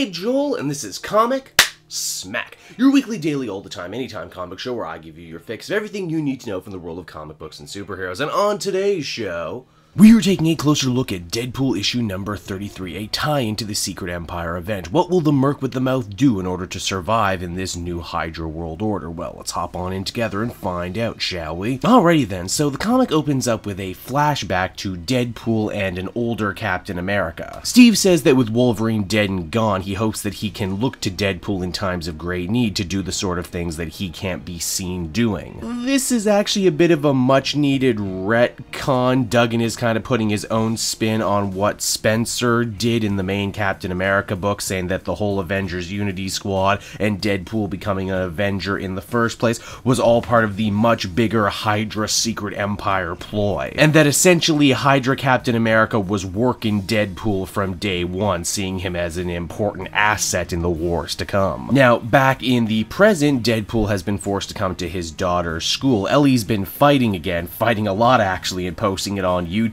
Cape Joel, and this is Comic Smack, your weekly, daily, all the time, anytime comic show where I give you your fix of everything you need to know from the world of comic books and superheroes. And on today's show, we are taking a closer look at Deadpool issue number 33, a tie-in to the Secret Empire event. What will the Merc with the Mouth do in order to survive in this new Hydra world order? Well, let's hop on in together and find out, shall we? Alrighty then, so the comic opens up with a flashback to Deadpool and an older Captain America. Steve says that with Wolverine dead and gone, he hopes that he can look to Deadpool in times of great need to do the sort of things that he can't be seen doing. This is actually a bit of a much-needed retcon. Duggan is kind of putting his own spin on what Spencer did in the main Captain America book, saying that the whole Avengers Unity Squad and Deadpool becoming an Avenger in the first place was all part of the much bigger Hydra Secret Empire ploy, and that essentially Hydra Captain America was working Deadpool from day one, seeing him as an important asset in the wars to come. Now, back in the present, Deadpool has been forced to come to his daughter's school. Ellie's been fighting again, fighting a lot actually, and posting it on YouTube.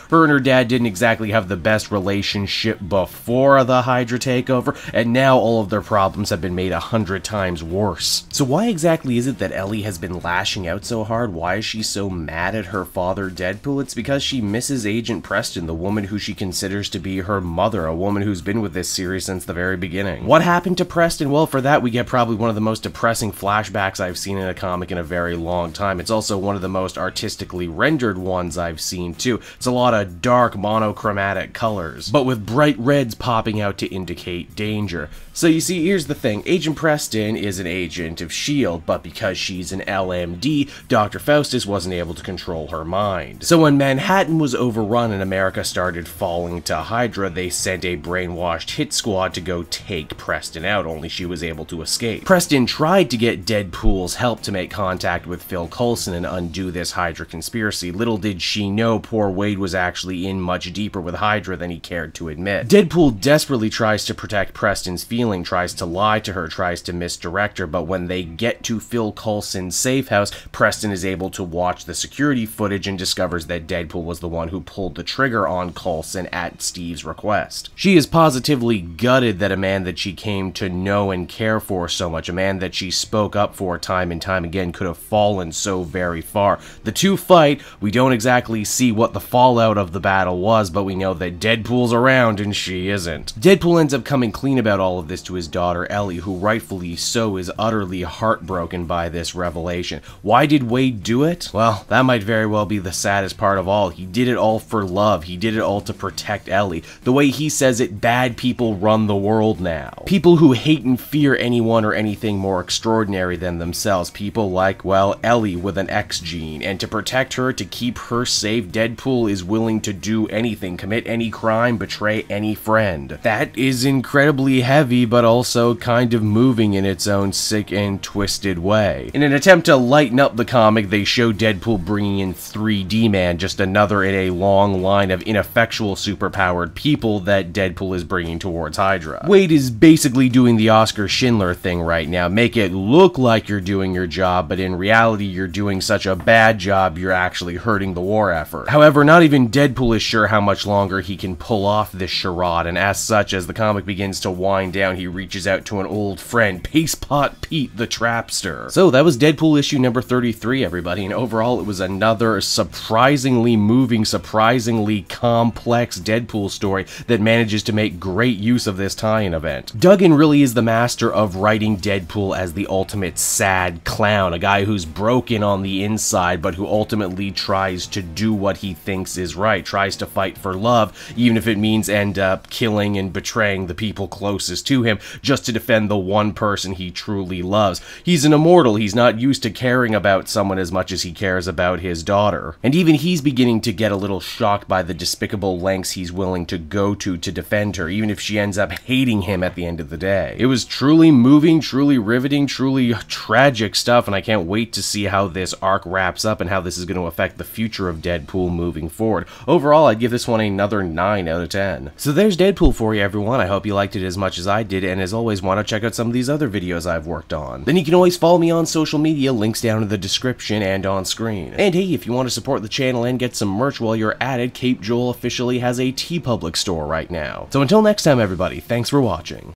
Her and her dad didn't exactly have the best relationship before the Hydra takeover, and now all of their problems have been made 100 times worse. So why exactly is it that Ellie has been lashing out so hard? Why is she so mad at her father, Deadpool? It's because she misses Agent Preston, the woman who she considers to be her mother, a woman who's been with this series since the very beginning. What happened to Preston? Well, for that we get probably one of the most depressing flashbacks I've seen in a comic in a very long time. It's also one of the most artistically rendered ones I've seen too. It's a lot of dark monochromatic colors, but with bright reds popping out to indicate danger. So you see, here's the thing. Agent Preston is an agent of S.H.I.E.L.D., but because she's an LMD, Dr. Faustus wasn't able to control her mind. So when Manhattan was overrun and America started falling to Hydra, they sent a brainwashed hit squad to go take Preston out, only she was able to escape. Preston tried to get Deadpool's help to make contact with Phil Coulson and undo this Hydra conspiracy. Little did she know poor Wade was actually in much deeper with Hydra than he cared to admit. Deadpool desperately tries to protect Preston's feelings, tries to lie to her, tries to misdirect her, but when they get to Phil Coulson's safe house, Preston is able to watch the security footage and discovers that Deadpool was the one who pulled the trigger on Coulson at Steve's request. She is positively gutted that a man that she came to know and care for so much, a man that she spoke up for time and time again, could have fallen so very far. The two fight. We don't exactly see what the fallout of the battle was, but we know that Deadpool's around and she isn't. Deadpool ends up coming clean about all of this to his daughter Ellie, who rightfully so is utterly heartbroken by this revelation. Why did Wade do it? Well, that might very well be the saddest part of all. He did it all for love. He did it all to protect Ellie. The way he says it, bad people run the world now. People who hate and fear anyone or anything more extraordinary than themselves. People like, well, Ellie with an X gene. And to protect her, to keep her safe, Deadpool is willing to do anything, commit any crime, betray any friend. That is incredibly heavy, but also kind of moving in its own sick and twisted way. In an attempt to lighten up the comic, they show Deadpool bringing in 3D Man, just another in a long line of ineffectual superpowered people that Deadpool is bringing towards Hydra. Wade is basically doing the Oscar Schindler thing right now. Make it look like you're doing your job, but in reality you're doing such a bad job you're actually hurting the war effort. However, not even Deadpool is sure how much longer he can pull off this charade, and as such, as the comic begins to wind down, he reaches out to an old friend, Pastepot Pete the Trapster. So that was Deadpool issue number 33, everybody, and overall it was another surprisingly moving, surprisingly complex Deadpool story that manages to make great use of this tie-in event. Duggan really is the master of writing Deadpool as the ultimate sad clown, a guy who's broken on the inside but who ultimately tries to do what he thinks is right, tries to fight for love, even if it means end up killing and betraying the people closest to him just to defend the one person he truly loves. He's an immortal. He's not used to caring about someone as much as he cares about his daughter. And even he's beginning to get a little shocked by the despicable lengths he's willing to go to defend her, even if she ends up hating him at the end of the day. It was truly moving, truly riveting, truly tragic stuff, and I can't wait to see how this arc wraps up and how this is going to affect the future of Deadpool moving forward. Overall, I'd give this one another 9 out of 10. So there's Deadpool for you, everyone. I hope you liked it as much as I did, and as always, want to check out some of these other videos I've worked on. Then you can always follow me on social media, links down in the description and on screen. And hey, if you want to support the channel and get some merch while you're at it, Cape Joel officially has a TeePublic store right now. So until next time, everybody, thanks for watching.